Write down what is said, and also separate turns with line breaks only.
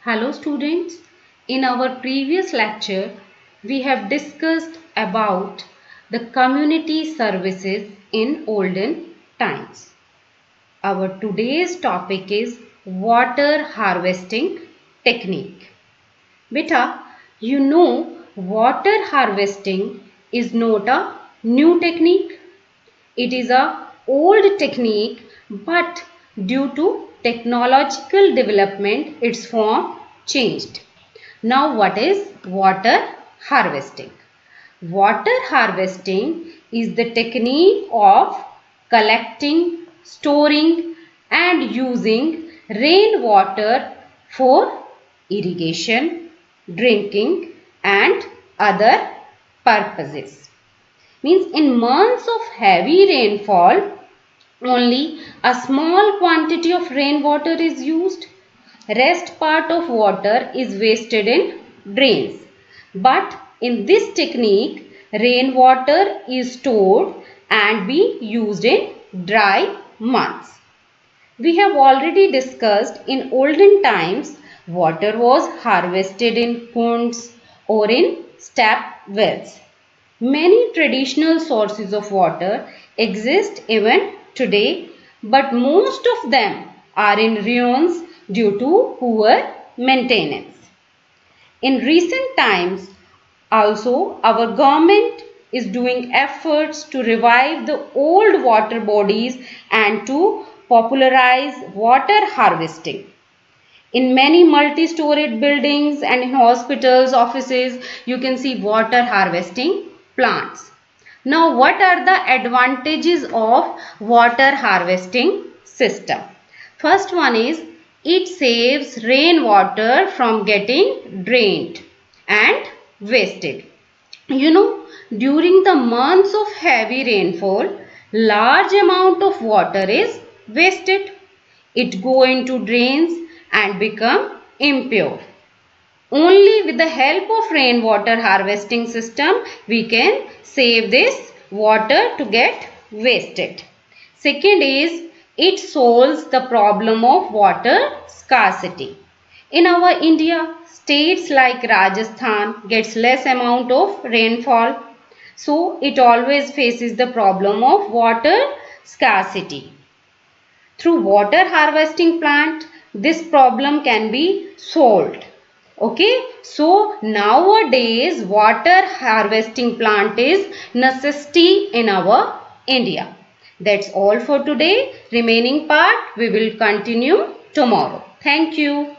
Hello students, in our previous lecture we have discussed about the community services in olden times. Our today's topic is water harvesting technique. Beta, you know water harvesting is not a new technique. It is a old technique, but due to technological development its form changed. Now what is water harvesting? Water harvesting is the technique of collecting, storing and using rainwater for irrigation, drinking and other purposes. Means in months of heavy rainfall, only a small quantity of rainwater is used. Rest part of water is wasted in drains. But in this technique, rainwater is stored and be used in dry months. We have already discussed in olden times water was harvested in ponds or in step wells. Many traditional sources of water exist even today, but most of them are in ruins due to poor maintenance. In recent times, also our government is doing efforts to revive the old water bodies and to popularize water harvesting. In many multi-storied buildings and in hospitals, offices, you can see water harvesting plants. Now, what are the advantages of water harvesting system? First one is it saves rainwater from getting drained and wasted. During the months of heavy rainfall, large amount of water is wasted. It go into drains and become impure. Only with the help of rainwater harvesting system we can save this water to get wasted. Second is it solves the problem of water scarcity. In our India, states like Rajasthan gets less amount of rainfall. So it always faces the problem of water scarcity. Through water harvesting plant, this problem can be solved. Okay, so nowadays water harvesting plant is necessity in our India. That's all for today. Remaining part we will continue tomorrow. Thank you.